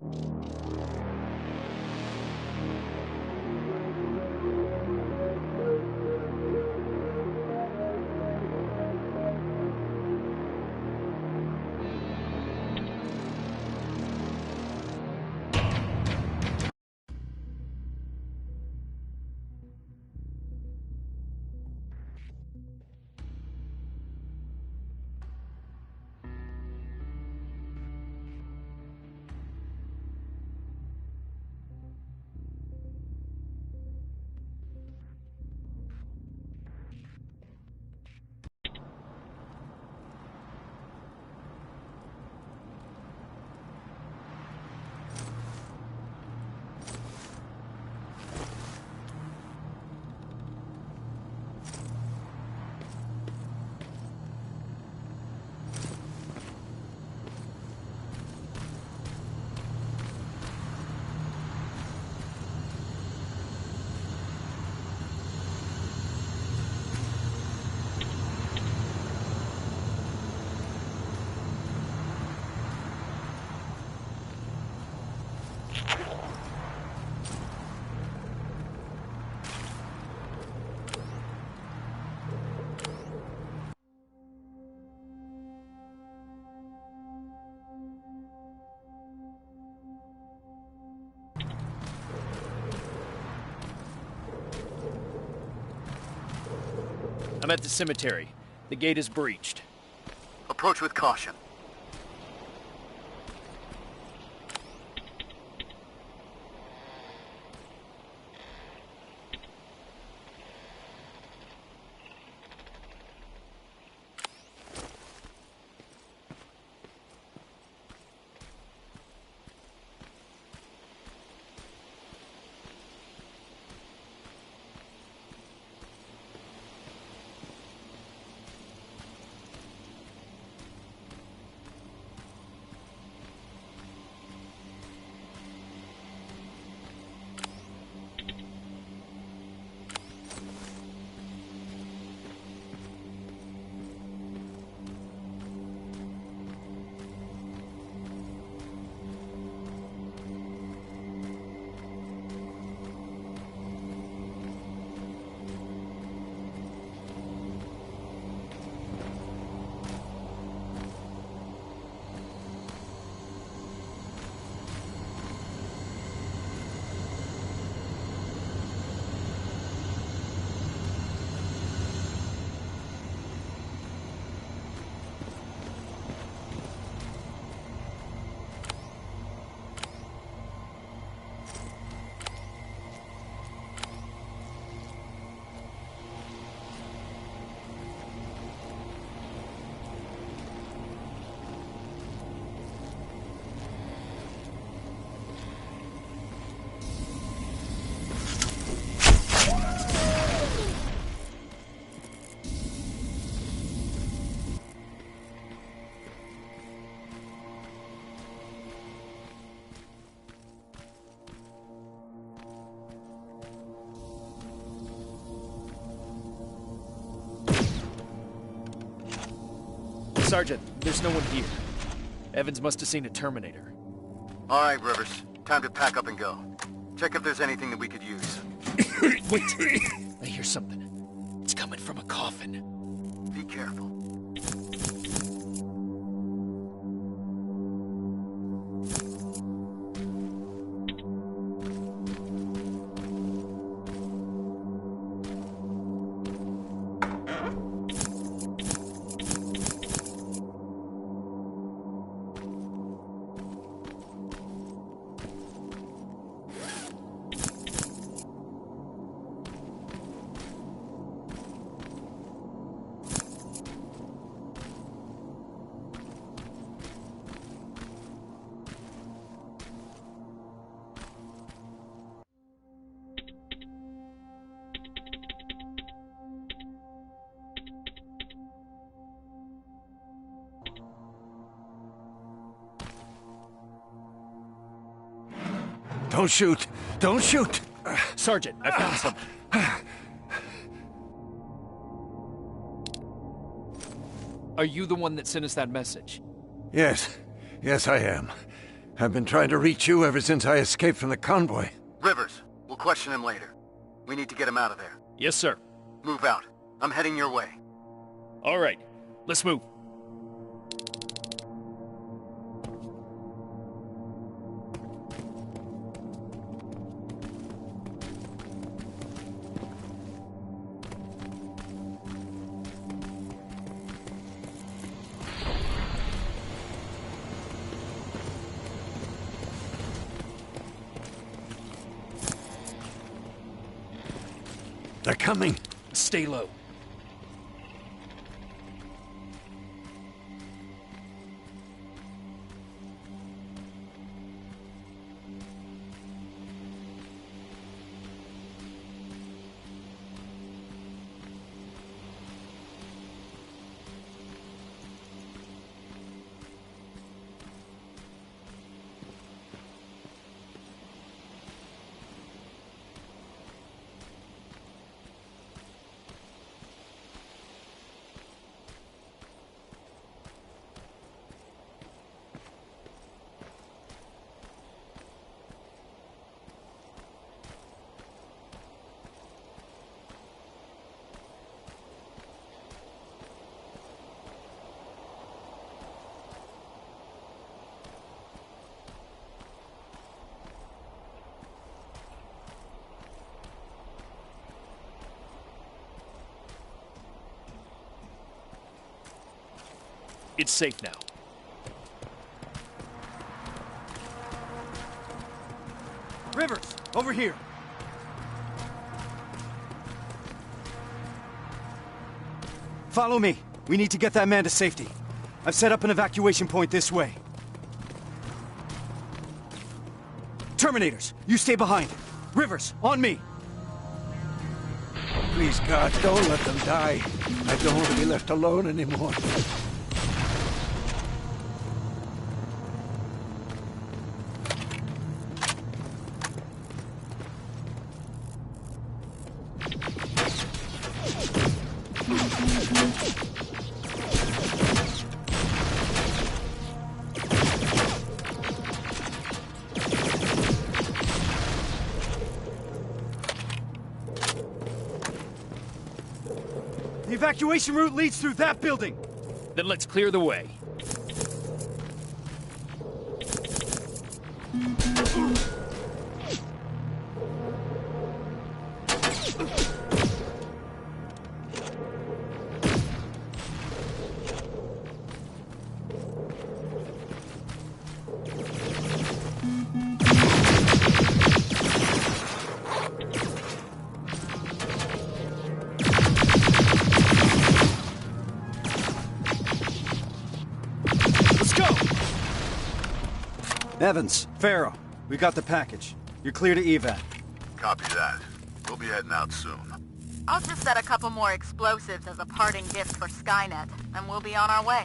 I'm at the cemetery. The gate is breached. Approach with caution. Sergeant, there's no one here. Evans must have seen a Terminator. All right, Rivers. Time to pack up and go. Check if there's anything that we could use. Wait! I hear something. It's coming from a coffin. Be careful. Don't shoot! Don't shoot! Sergeant, I found something. Are you the one that sent us that message? Yes. Yes, I am. I've been trying to reach you ever since I escaped from the convoy. Rivers, we'll question him later. We need to get him out of there. Yes, sir. Move out. I'm heading your way. All right, let's move. They're coming. Stay low. It's safe now. Rivers, over here. Follow me. We need to get that man to safety. I've set up an evacuation point this way. Terminators, you stay behind. Rivers, on me. Please, God, don't let them die. I don't want to be left alone anymore. The evacuation route leads through that building. Then let's clear the way. Evans, Farrow, we got the package. You're clear to evac. Copy that. We'll be heading out soon. I'll just set a couple more explosives as a parting gift for Skynet, and we'll be on our way.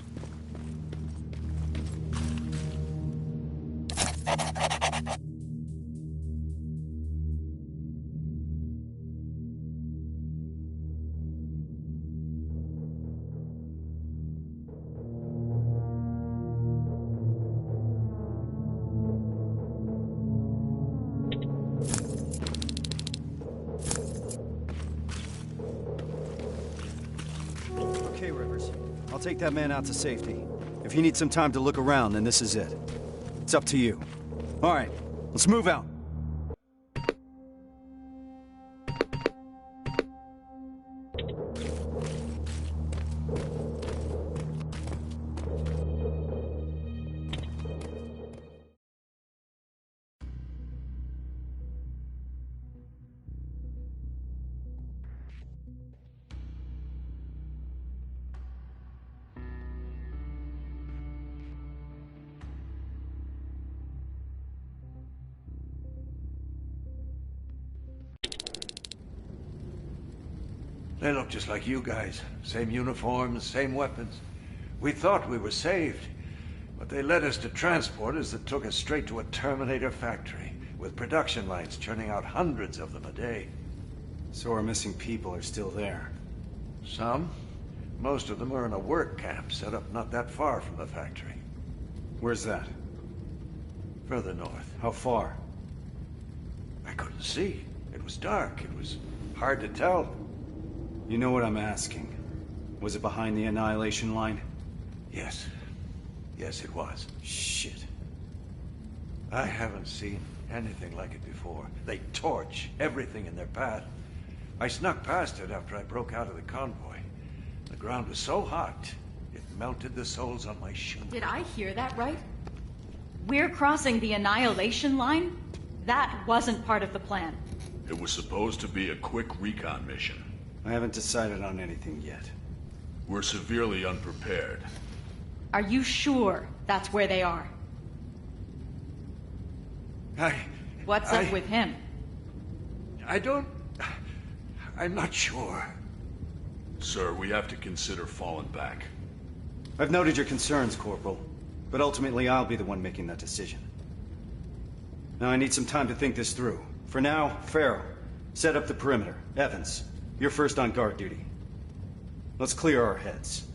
Okay, Rivers. I'll take that man out to safety. If you need some time to look around, then this is it. It's up to you. All right, let's move out. They look just like you guys. Same uniforms, same weapons. We thought we were saved, but they led us to transporters that took us straight to a Terminator factory, with production lines churning out hundreds of them a day. So our missing people are still there. Some. Most of them are in a work camp set up not that far from the factory. Where's that? Further north. How far? I couldn't see. It was dark. It was hard to tell. You know what I'm asking. Was it behind the Annihilation line? Yes. Yes, it was. Shit. I haven't seen anything like it before. They torch everything in their path. I snuck past it after I broke out of the convoy. The ground was so hot, it melted the soles on my shoes. Did I hear that right? We're crossing the Annihilation line? That wasn't part of the plan. It was supposed to be a quick recon mission. I haven't decided on anything yet. We're severely unprepared. Are you sure that's where they are? What's up with him? I'm not sure. Sir, we have to consider falling back. I've noted your concerns, Corporal, but ultimately I'll be the one making that decision. Now I need some time to think this through. For now, Farrow, set up the perimeter. Evans, you're first on guard duty. Let's clear our heads.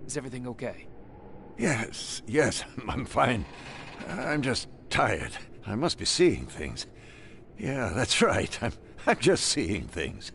Is everything okay? Yes, I'm fine. I'm just tired. I must be seeing things. Yeah, that's right. I'm just seeing things.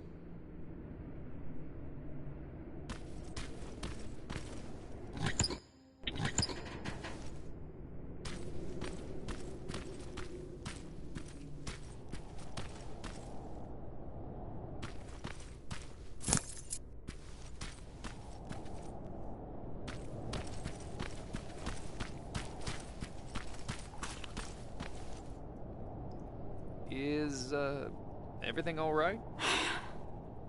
Is, everything all right?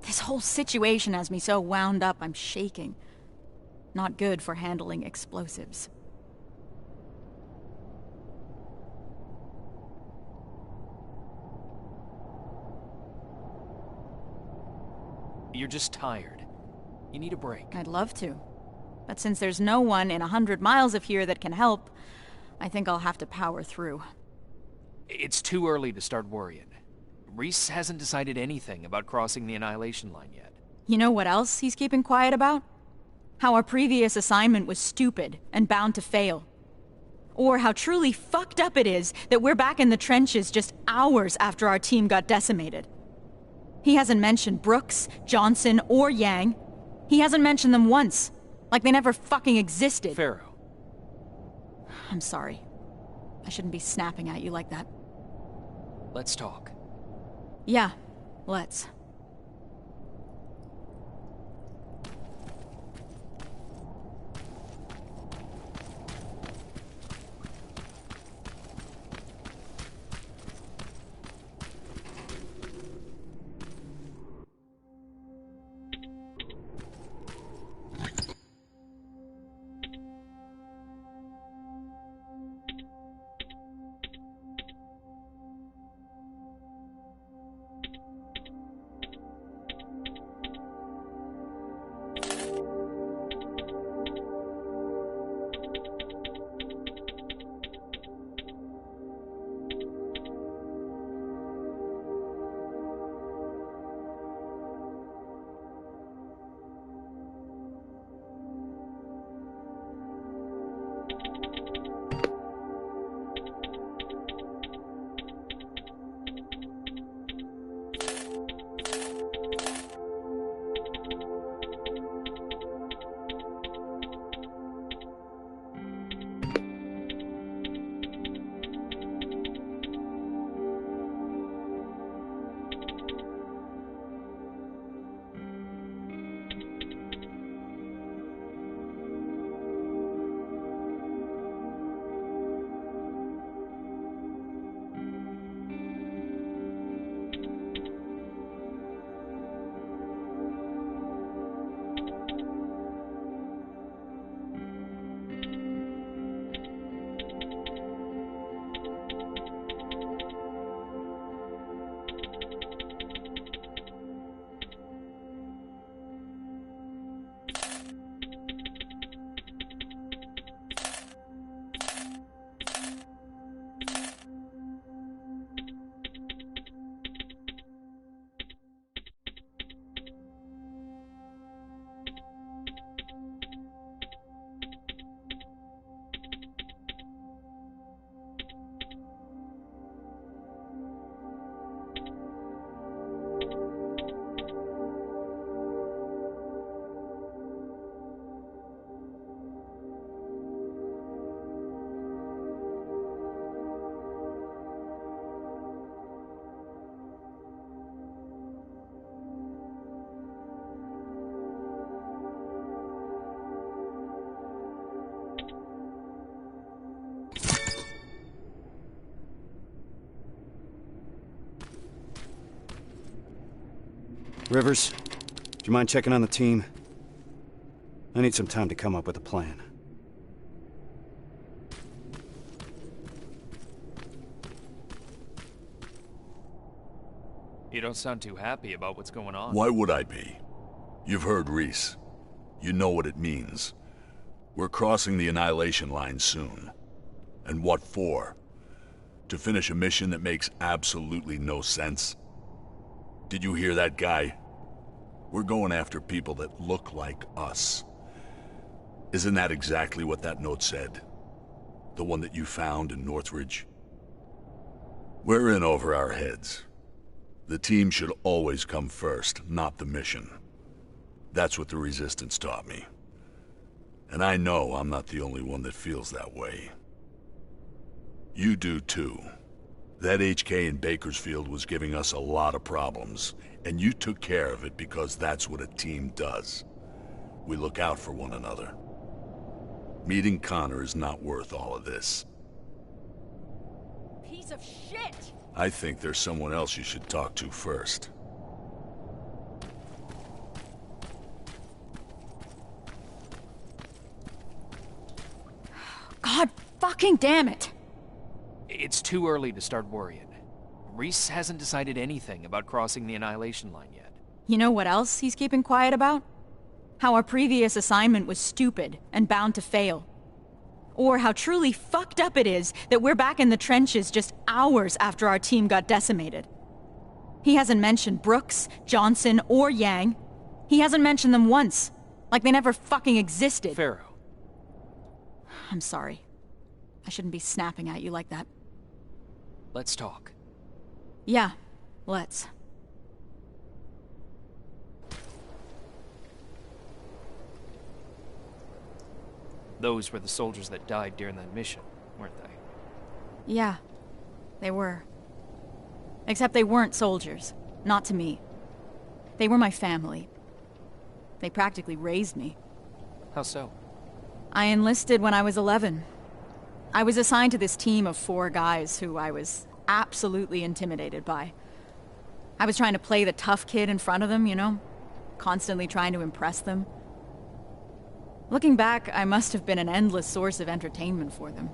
This whole situation has me so wound up I'm shaking. Not good for handling explosives. You're just tired. You need a break. I'd love to. But since there's no one in 100 miles of here that can help, I think I'll have to power through. It's too early to start worrying. Reese hasn't decided anything about crossing the Annihilation line yet. You know what else he's keeping quiet about? How our previous assignment was stupid and bound to fail. Or how truly fucked up it is that we're back in the trenches just hours after our team got decimated. He hasn't mentioned Brooks, Johnson, or Yang. He hasn't mentioned them once. Like they never fucking existed. Farrow. I'm sorry. I shouldn't be snapping at you like that. Let's talk. Yeah, let's. Rivers, do you mind checking on the team? I need some time to come up with a plan. You don't sound too happy about what's going on. Why would I be? You've heard Reese. You know what it means. We're crossing the Annihilation line soon. And what for? To finish a mission that makes absolutely no sense? Did you hear that guy? We're going after people that look like us. Isn't that exactly what that note said? The one that you found in Northridge? We're in over our heads. The team should always come first, not the mission. That's what the Resistance taught me. And I know I'm not the only one that feels that way. You do too. That HK in Bakersfield was giving us a lot of problems, and you took care of it because that's what a team does. We look out for one another. Meeting Connor is not worth all of this. Piece of shit! I think there's someone else you should talk to first. God fucking damn it! It's too early to start worrying. Reese hasn't decided anything about crossing the Annihilation line yet. You know what else he's keeping quiet about? How our previous assignment was stupid and bound to fail. Or how truly fucked up it is that we're back in the trenches just hours after our team got decimated. He hasn't mentioned Brooks, Johnson, or Yang. He hasn't mentioned them once. Like they never fucking existed. Pharaoh. I'm sorry. I shouldn't be snapping at you like that. Let's talk. Yeah, let's. Those were the soldiers that died during that mission, weren't they? Yeah, they were. Except they weren't soldiers. Not to me. They were my family. They practically raised me. How so? I enlisted when I was 11. I was assigned to this team of 4 guys who I was absolutely intimidated by. I was trying to play the tough kid in front of them, you know? Constantly trying to impress them. Looking back, I must have been an endless source of entertainment for them.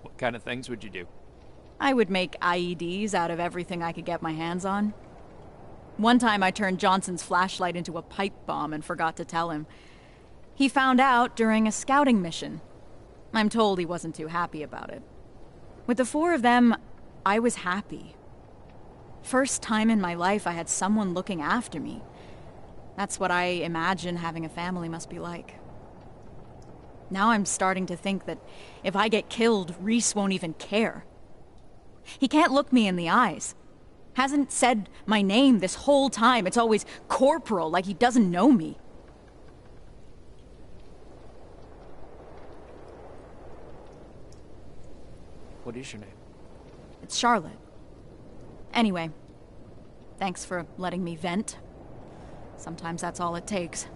What kind of things would you do? I would make IEDs out of everything I could get my hands on. One time I turned Johnson's flashlight into a pipe bomb and forgot to tell him. He found out during a scouting mission. I'm told he wasn't too happy about it. With the 4 of them, I was happy. First time in my life I had someone looking after me. That's what I imagine having a family must be like. Now I'm starting to think that if I get killed, Reese won't even care. He can't look me in the eyes. Hasn't said my name this whole time. It's always Corporal, like he doesn't know me. What is your name? It's Charlotte. Anyway, thanks for letting me vent. Sometimes that's all it takes.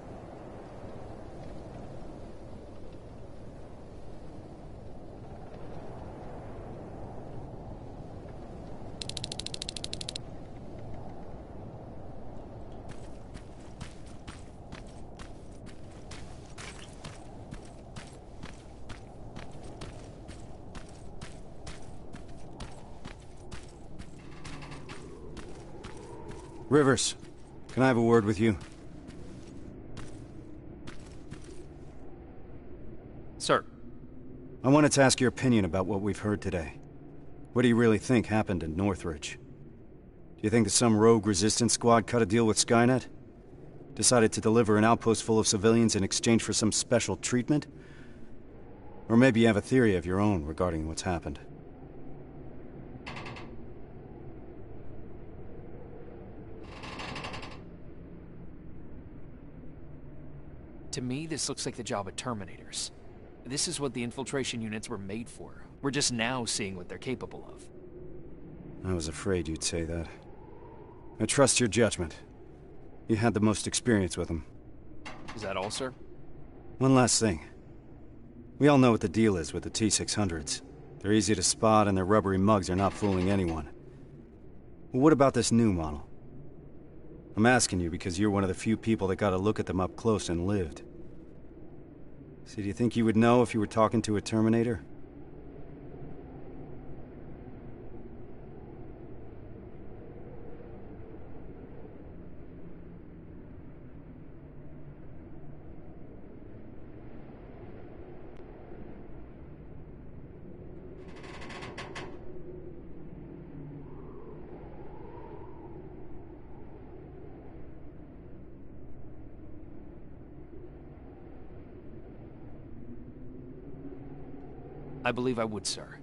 Rivers, can I have a word with you? Sir. I wanted to ask your opinion about what we've heard today. What do you really think happened in Northridge? Do you think that some rogue resistance squad cut a deal with Skynet? Decided to deliver an outpost full of civilians in exchange for some special treatment? Or maybe you have a theory of your own regarding what's happened. To me, this looks like the job of Terminators. This is what the infiltration units were made for. We're just now seeing what they're capable of. I was afraid you'd say that. I trust your judgment. You had the most experience with them. Is that all, sir? One last thing. We all know what the deal is with the T-600s. They're easy to spot and their rubbery mugs are not fooling anyone. Well, what about this new model? I'm asking you because you're one of the few people that got a look at them up close and lived. So do you think you would know if you were talking to a Terminator? I believe I would, sir.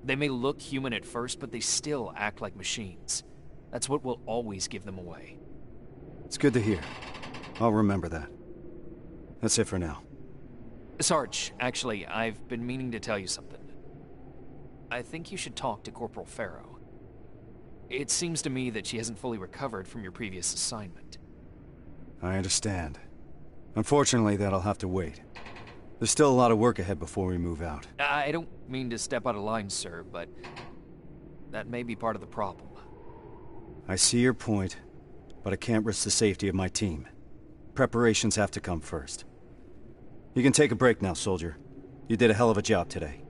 They may look human at first, but they still act like machines. That's what will always give them away. It's good to hear. I'll remember that. That's it for now. Sarge, actually, I've been meaning to tell you something. I think you should talk to Corporal Farrow. It seems to me that she hasn't fully recovered from your previous assignment. I understand. Unfortunately, that'll have to wait. There's still a lot of work ahead before we move out. I don't mean to step out of line, sir, but that may be part of the problem. I see your point, but I can't risk the safety of my team. Preparations have to come first. You can take a break now, soldier. You did a hell of a job today.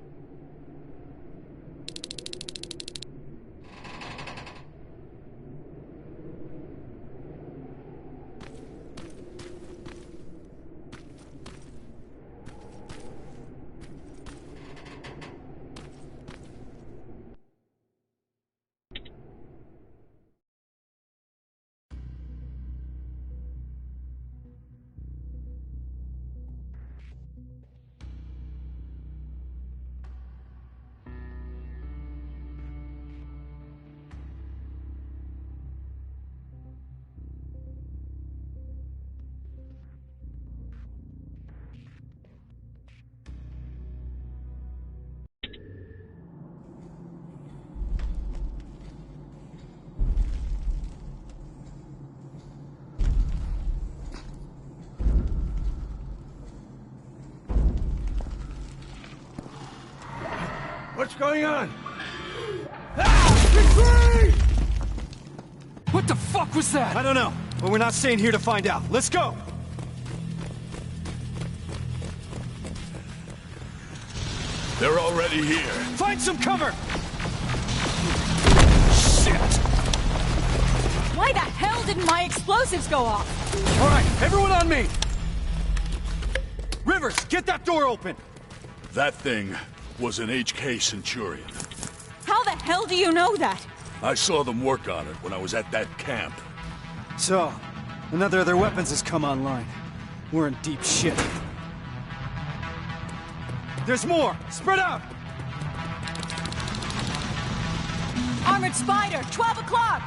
What's going on? Ah! Retreat! What the fuck was that? I don't know, but we're not staying here to find out. Let's go! They're already here. Find some cover! Shit! Why the hell didn't my explosives go off? All right, everyone on me! Rivers, get that door open! That thing was an HK Centurion. How the hell do you know that? I saw them work on it when I was at that camp. So, another of their weapons has come online. We're in deep shit. There's more! Spread out! Armored Spider, 12 o'clock!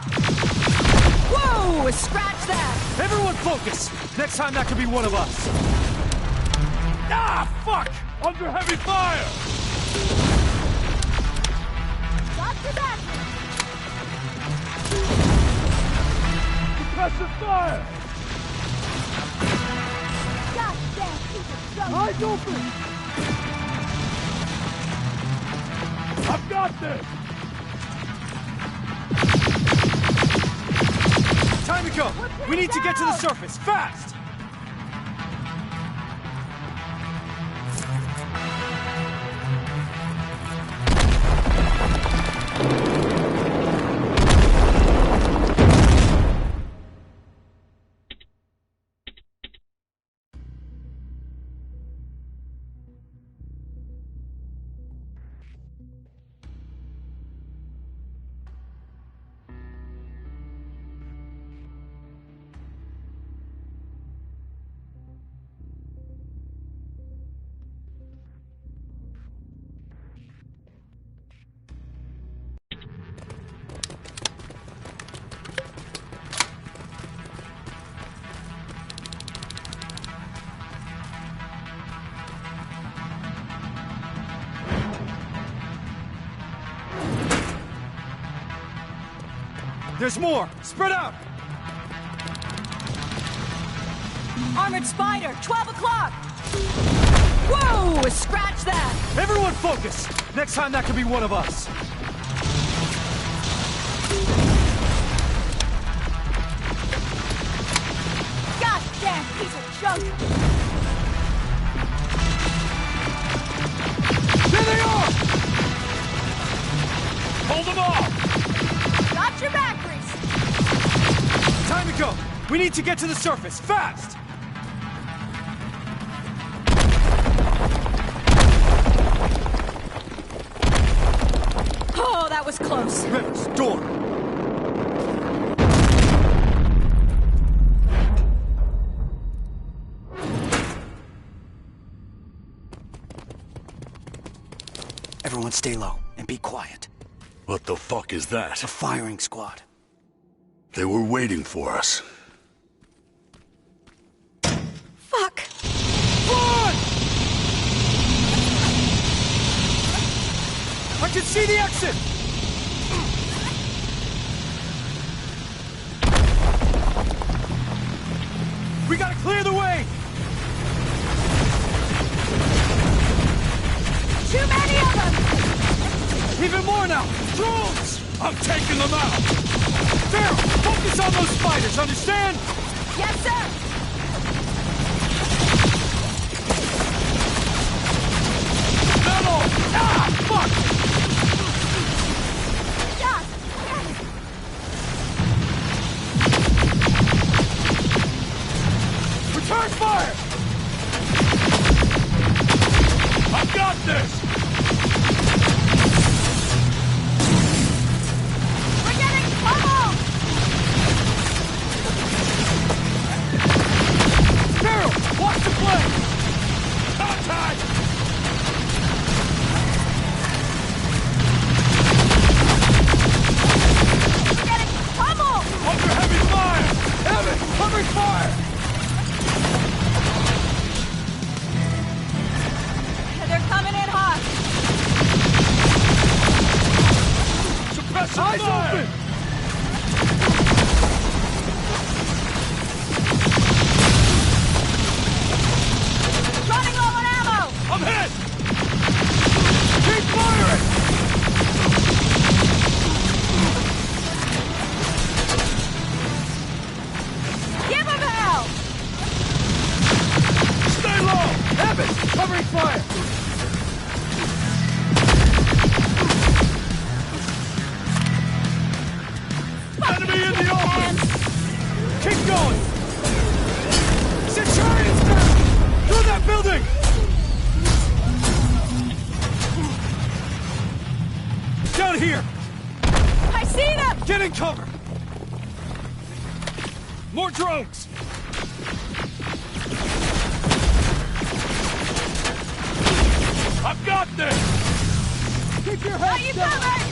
Whoa! Scratch that! Everyone focus! Next time that could be one of us. Ah, fuck! Under heavy fire! Got your back! Suppressive fire! Goddamn piece of junk! Eyes open! I've got this! Time to go! We need to get to the surface, fast! There's more! Spread out! Armored Spider, 12 o'clock! Whoa! Scratch that! Everyone focus! Next time that could be one of us! Goddamn piece of junk! There they are! Hold them off! Got your back, Reese! Time to go! We need to get to the surface, fast! Oh, that was close. Rivers, door! Everyone stay low and be quiet. What the fuck is that? A firing squad. They were waiting for us. Fuck! Run! I can see the exit! We gotta clear the way! Too many of them! Even more now! Drones! I'm taking them out! Farrell, focus on those spiders, understand? Yes, sir! Metal! Ah, fuck! God damn it! Return fire! I've got this! We're getting pummeled! Farrell, watch the plane! Contact! We're getting pummeled! Under heavy fire! Evan, covering fire! They're coming in hot! Suppress the eyes fire. Open! Running low on ammo! I'm hit! Keep firing! Give them hell! Stay low! Evan, covering fire! Enemy in the open! Keep going! Centurion's down! Through that building! Down here! I see them! Get in cover! More drones! I've got this! Keep your head Are you covered?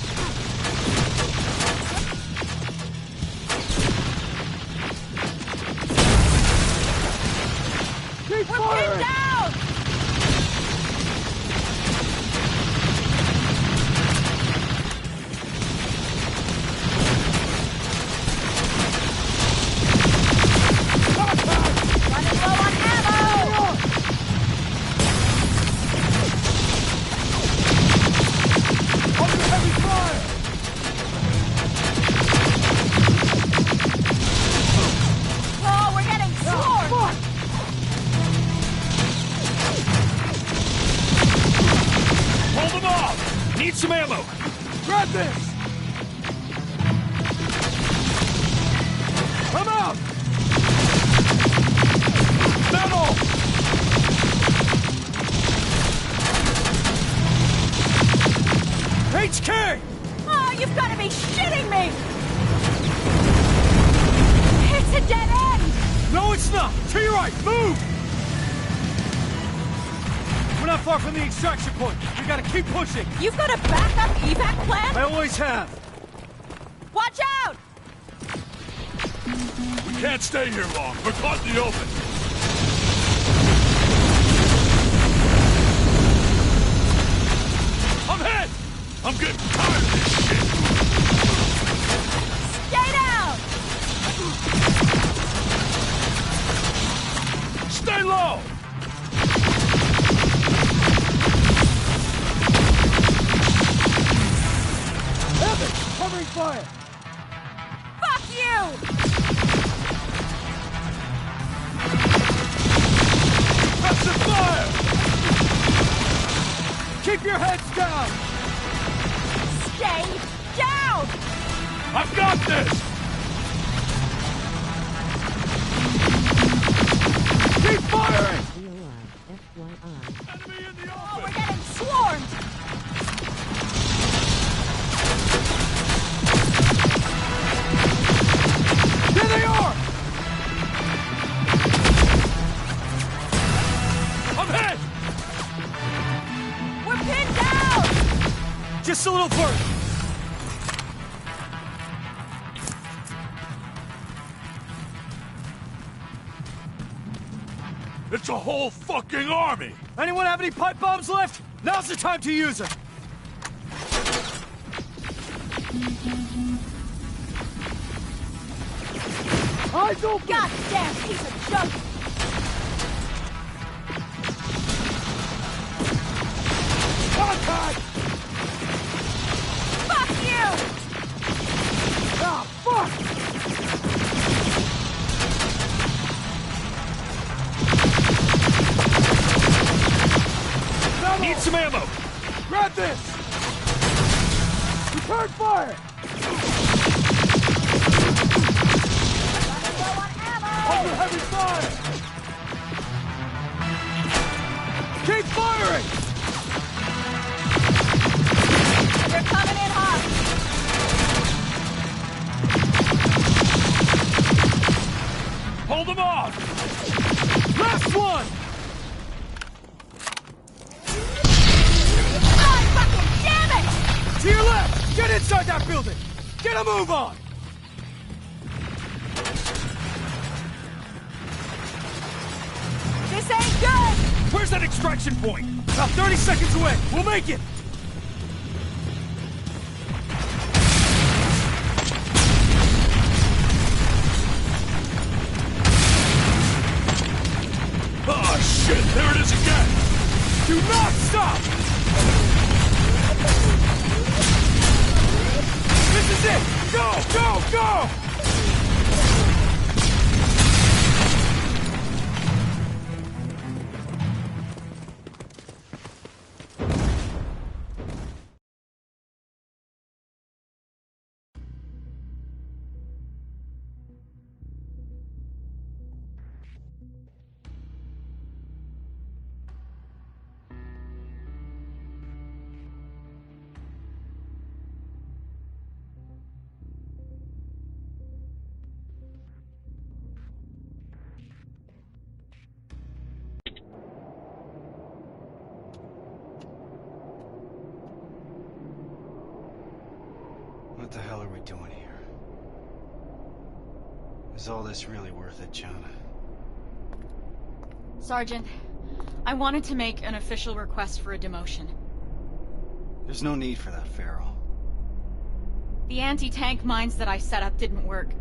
Keep We're firing! pinned down! Running low on ammo! Under heavy fire! Oh, we're getting swarmed! Hold them off! Need some ammo! Grab this! Come out! Metal! HK! Oh, you've got to be shitting me! It's a dead end! No, it's not! To your right! Move! We're not far from the extraction point. We gotta keep pushing. You've got a backup evac plan? I always have. Watch out! We can't stay here long. We're caught in the open. I'm hit! I'm getting tired of this shit. Stay down! Heads down! Stay down! I've got this! Keep firing! Enemy in the Oh, we're open! getting swarmed! Here they are! I'm hit! We're pinned down! Just a little further. It's a whole fucking army! Anyone have any pipe bombs left? Now's the time to use them! Eyes open! Goddamn piece of junk! Contact! Fuck you! Ah, fuck! Need some ammo! Grab this! Return fire! Under heavy fire! Keep firing! They're coming in hot! Hold them off! Last one! God fucking damn it! To your left! Get inside that building! Get a move on! This ain't good! Where's that extraction point? About 30 seconds away! We'll make it! Oh shit! There it is again! Do not stop! This is it! Go! Go! Go! What the hell are we doing here? Is all this really worth it, John? Sergeant, I wanted to make an official request for a demotion. There's no need for that, Farrell. The anti-tank mines that I set up didn't work.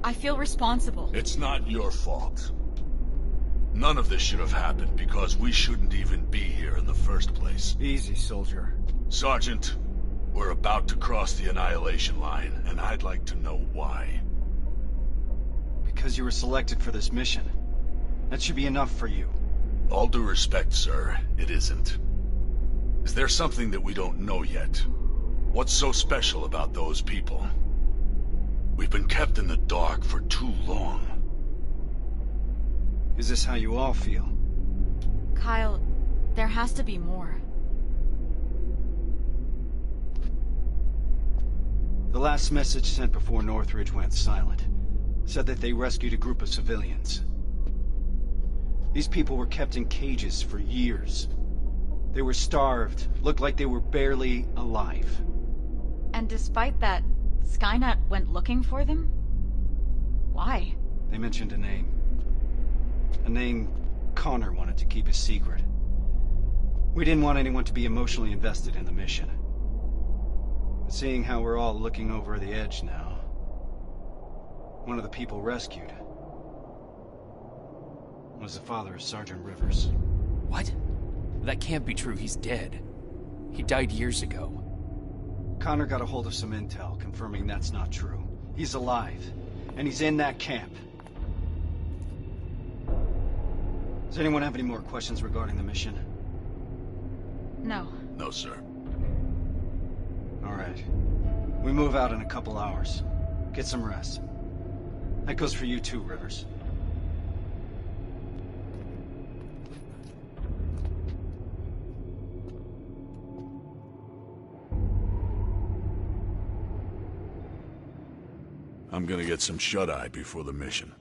I feel responsible. It's not your fault. None of this should have happened because we shouldn't even be here in the first place. Easy, soldier. Sergeant, we're about to cross the Annihilation line, and I'd like to know why. Because you were selected for this mission. That should be enough for you. All due respect, sir, it isn't. Is there something that we don't know yet? What's so special about those people? We've been kept in the dark for too long. Is this how you all feel? Kyle, there has to be more. The last message sent before Northridge went silent said that they rescued a group of civilians. These people were kept in cages for years. They were starved, looked like they were barely alive. And despite that, Skynet went looking for them? Why? They mentioned a name. A name Connor wanted to keep a secret. We didn't want anyone to be emotionally invested in the mission. But seeing how we're all looking over the edge now, one of the people rescued was the father of Sergeant Rivers. What? That can't be true. He's dead. He died years ago. Connor got a hold of some intel confirming that's not true. He's alive, and he's in that camp. Does anyone have any more questions regarding the mission? No. No, sir. All right. We move out in a couple hours. Get some rest. That goes for you too, Rivers. I'm gonna get some shut-eye before the mission.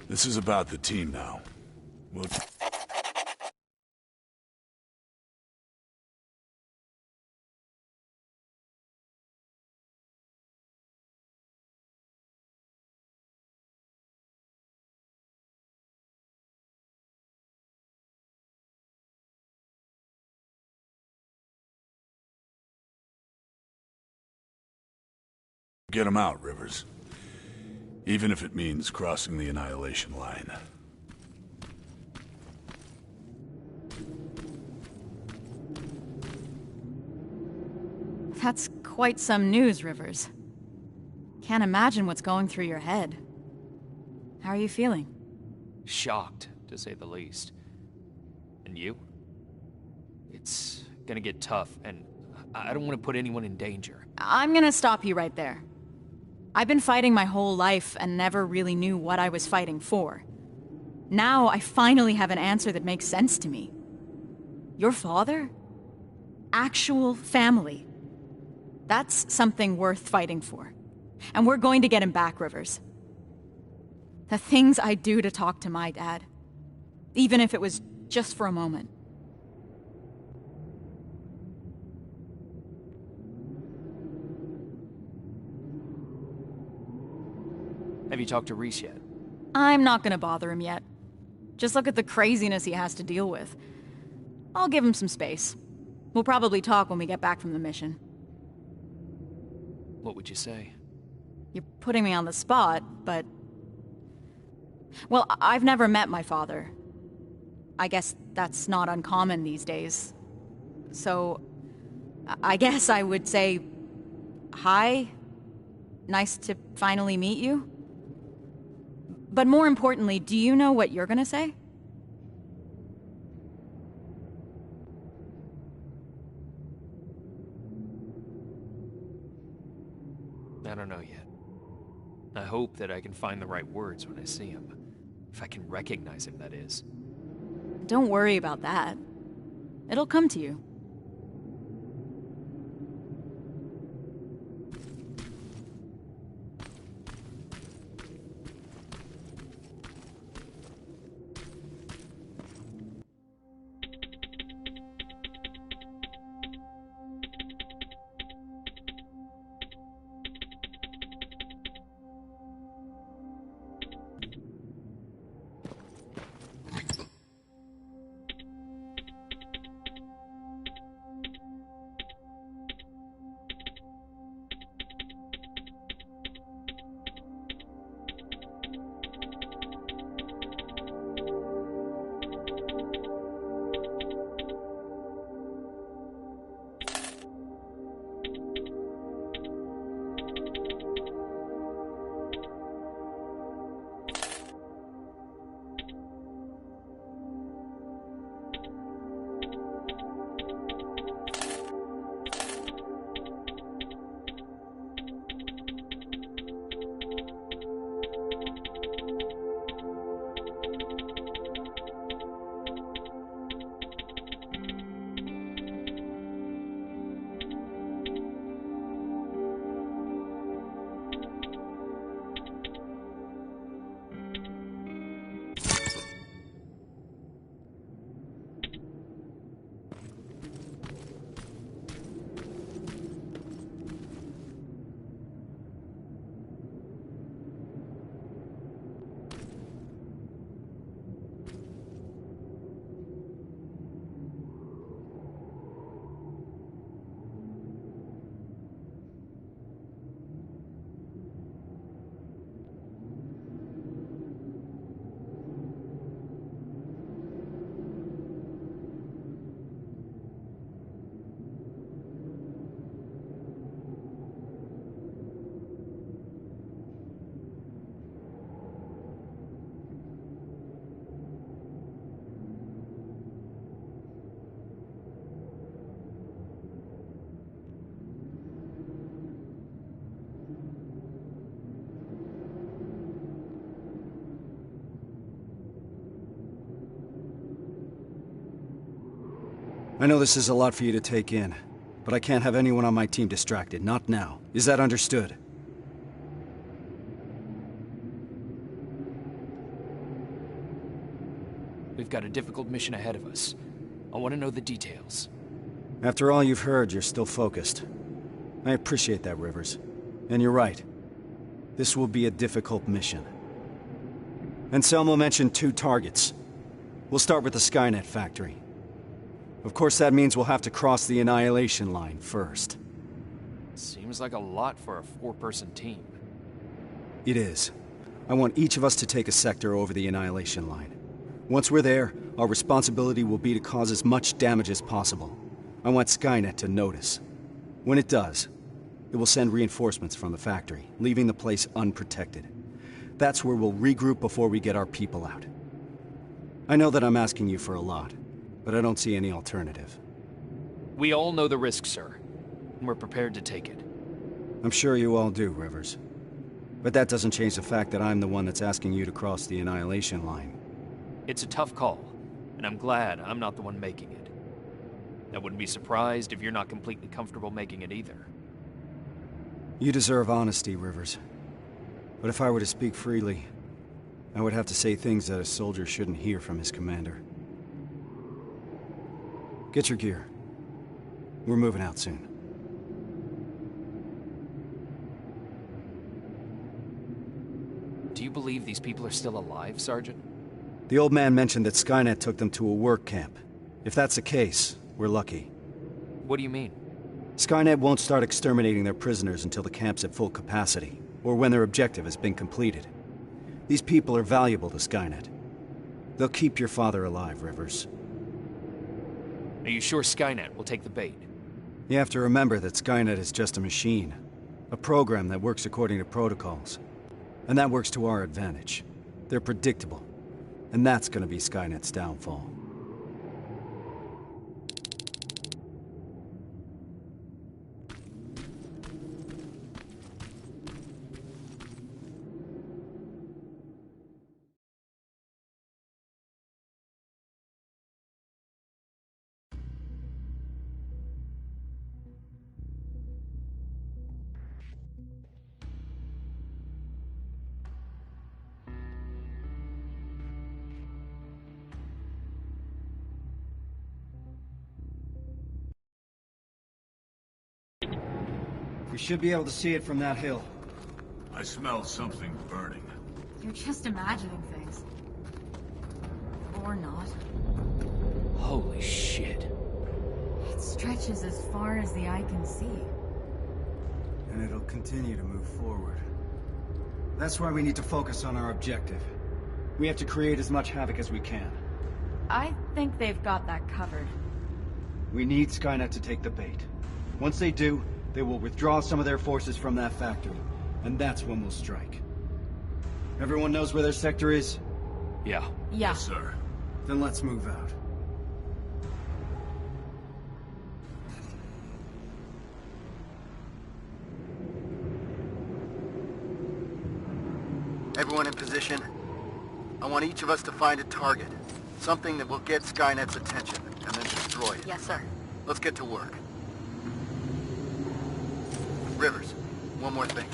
This is about the team now. We'll... Get them out, Rivers. Even if it means crossing the Annihilation line. That's quite some news, Rivers. Can't imagine what's going through your head. How are you feeling? Shocked, to say the least. And you? It's gonna get tough, and I don't want to put anyone in danger. I'm gonna stop you right there. I've been fighting my whole life and never really knew what I was fighting for. Now I finally have an answer that makes sense to me. Your father? Actual family. That's something worth fighting for. And we're going to get him back, Rivers. The things I do to talk to my dad. Even if it was just for a moment. Have you talked to Reese yet? I'm not gonna bother him yet. Just look at the craziness he has to deal with. I'll give him some space. We'll probably talk when we get back from the mission. What would you say? You're putting me on the spot, but... Well, I've never met my father. I guess that's not uncommon these days. So, I guess I would say... Hi? Nice to finally meet you? But more importantly, do you know what you're gonna say? I don't know yet. I hope that I can find the right words when I see him. If I can recognize him, that is. Don't worry about that. It'll come to you. I know this is a lot for you to take in, but I can't have anyone on my team distracted, not now. Is that understood? We've got a difficult mission ahead of us. I want to know the details. After all you've heard, you're still focused. I appreciate that, Rivers. And you're right. This will be a difficult mission. Anselmo mentioned 2 targets. We'll start with the Skynet factory. Of course, that means we'll have to cross the Annihilation line first. Seems like a lot for a 4-person team. It is. I want each of us to take a sector over the Annihilation line. Once we're there, our responsibility will be to cause as much damage as possible. I want Skynet to notice. When it does, it will send reinforcements from the factory, leaving the place unprotected. That's where we'll regroup before we get our people out. I know that I'm asking you for a lot, but I don't see any alternative. We all know the risk, sir, and we're prepared to take it. I'm sure you all do, Rivers. But that doesn't change the fact that I'm the one that's asking you to cross the Annihilation line. It's a tough call, and I'm glad I'm not the one making it. I wouldn't be surprised if you're not completely comfortable making it either. You deserve honesty, Rivers. But if I were to speak freely, I would have to say things that a soldier shouldn't hear from his commander. Get your gear. We're moving out soon. Do you believe these people are still alive, Sergeant? The old man mentioned that Skynet took them to a work camp. If that's the case, we're lucky. What do you mean? Skynet won't start exterminating their prisoners until the camp's at full capacity, or when their objective has been completed. These people are valuable to Skynet. They'll keep your father alive, Rivers. Are you sure Skynet will take the bait? You have to remember that Skynet is just a machine. A program that works according to protocols. And that works to our advantage. They're predictable. And that's gonna be Skynet's downfall. We should be able to see it from that hill. I smell something burning. You're just imagining things. Or not. Holy shit. It stretches as far as the eye can see. And it'll continue to move forward. That's why we need to focus on our objective. We have to create as much havoc as we can. I think they've got that covered. We need Skynet to take the bait. Once they do, they will withdraw some of their forces from that factory, and that's when we'll strike. Everyone knows where their sector is? Yeah. Yeah. Yes, sir. Then let's move out. Everyone in position? I want each of us to find a target. Something that will get Skynet's attention, and then destroy it. Yes, sir. Let's get to work. Rivers, one more thing.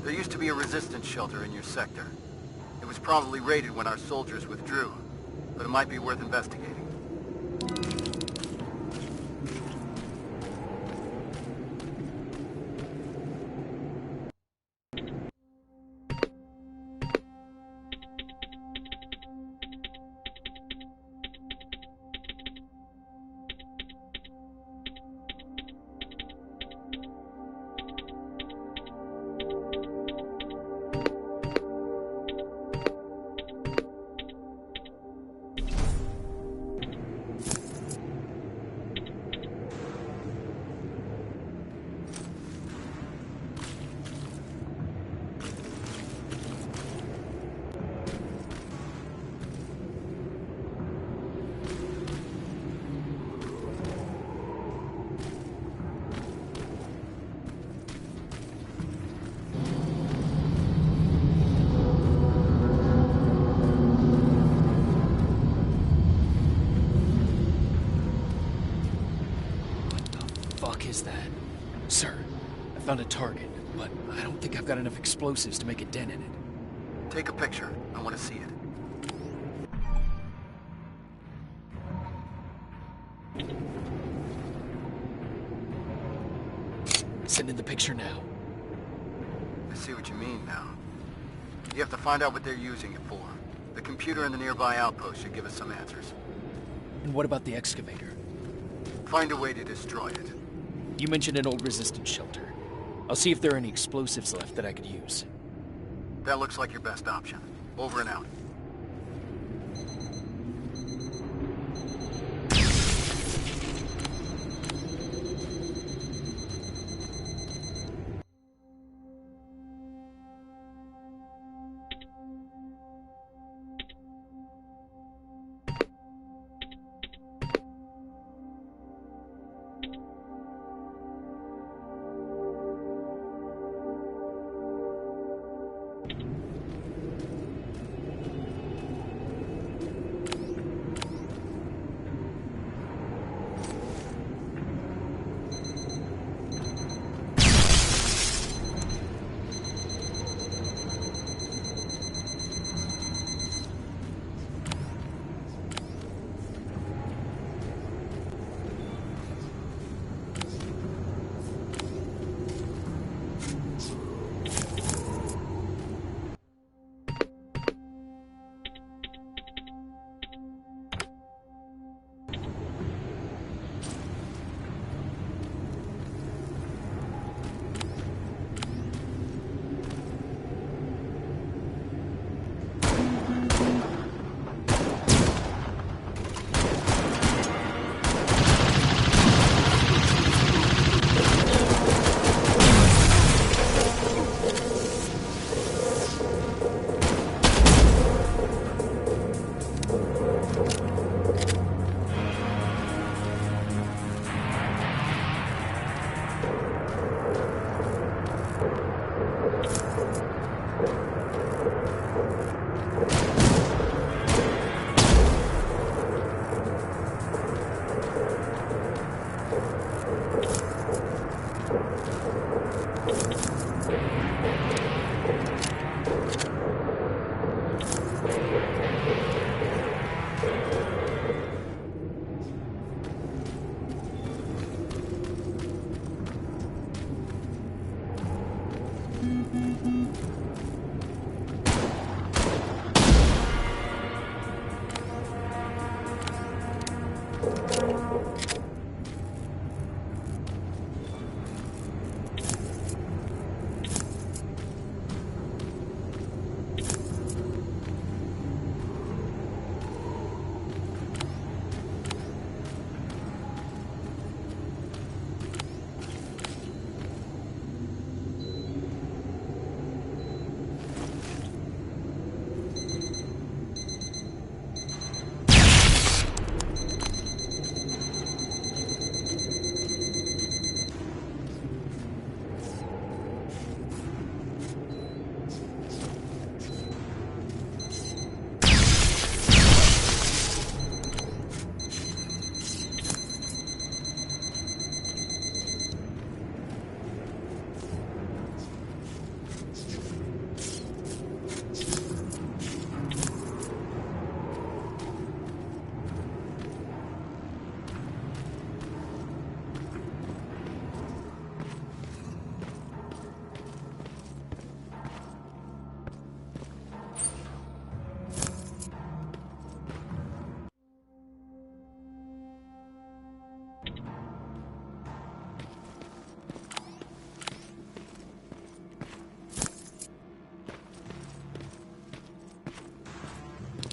There used to be a resistance shelter in your sector. It was probably raided when our soldiers withdrew, but it might be worth investigating. fuck is that? Sir, I found a target, but I don't think I've got enough explosives to make a dent in it. Take a picture. I want to see it. Sending the picture now. I see what you mean now. You have to find out what they're using it for. The computer in the nearby outpost should give us some answers. And what about the excavator? Find a way to destroy it. You mentioned an old resistance shelter. I'll see if there are any explosives left that I could use. That looks like your best option. Over and out.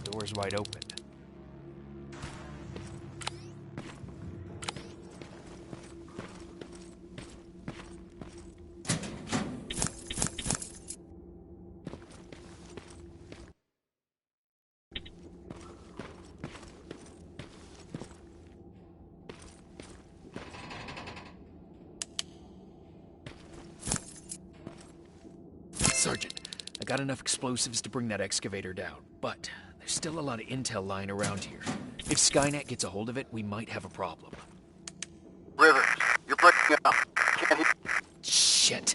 Door's wide open. Sergeant, I got enough explosives to bring that excavator down, but there's still a lot of intel lying around here. If Skynet gets a hold of it, we might have a problem. Rivers, you're up. Can't hear. Shit.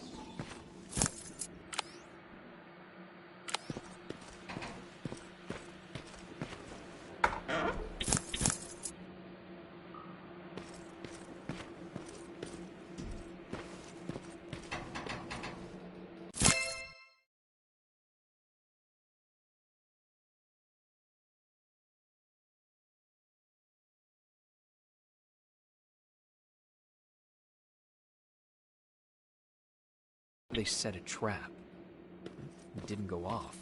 They set a trap. It didn't go off.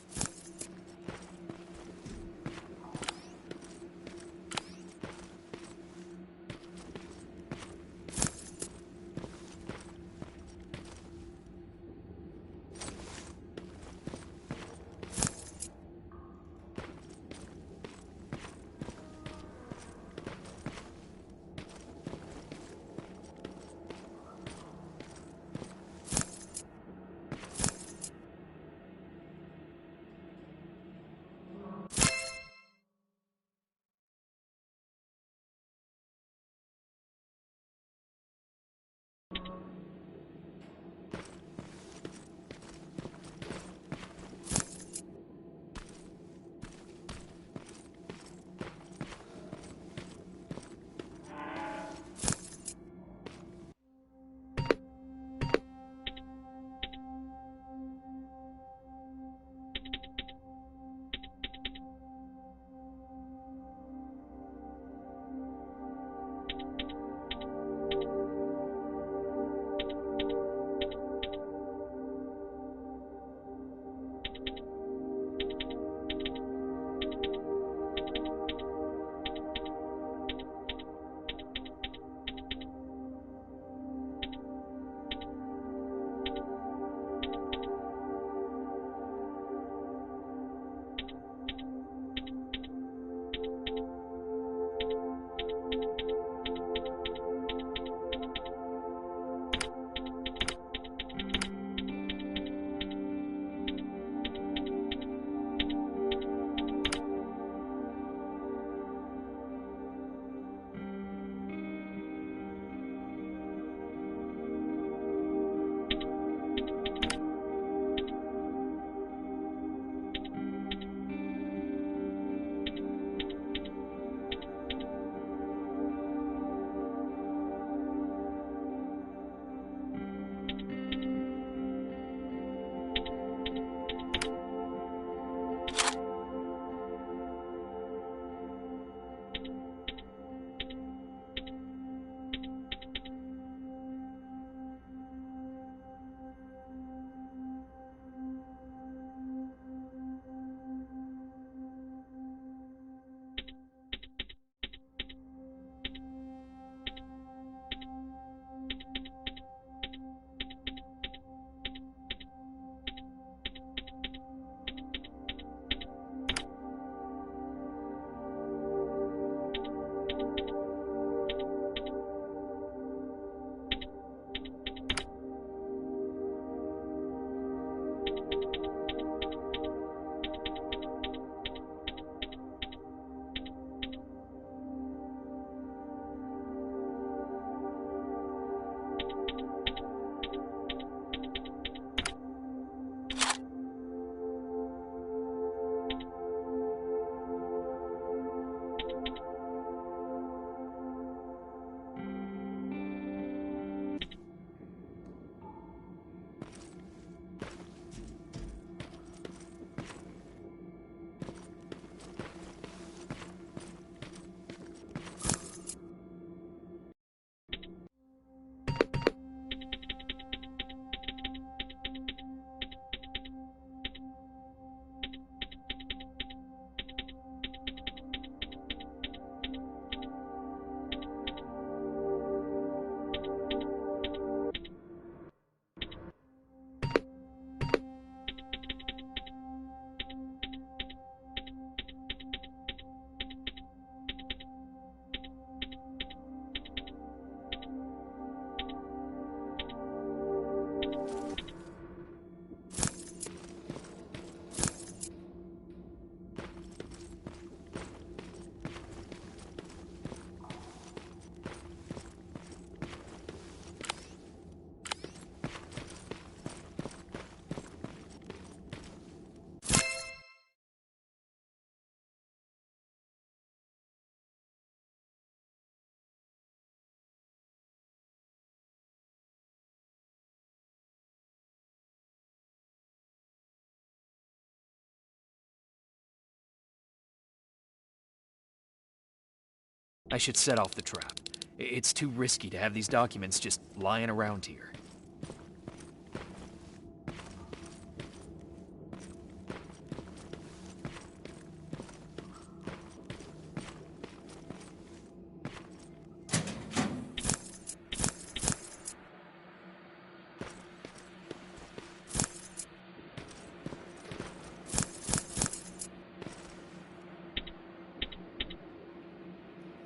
I should set off the trap. It's too risky to have these documents just lying around here.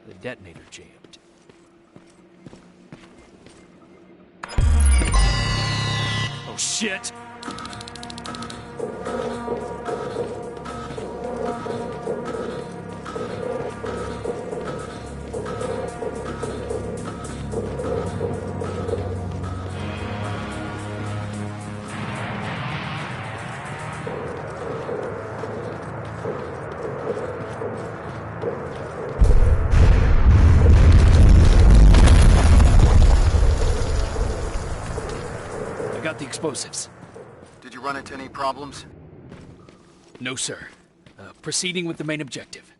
The detonator jammed. Oh shit! Got the explosives. Did you run into any problems? No, sir. Proceeding with the main objective.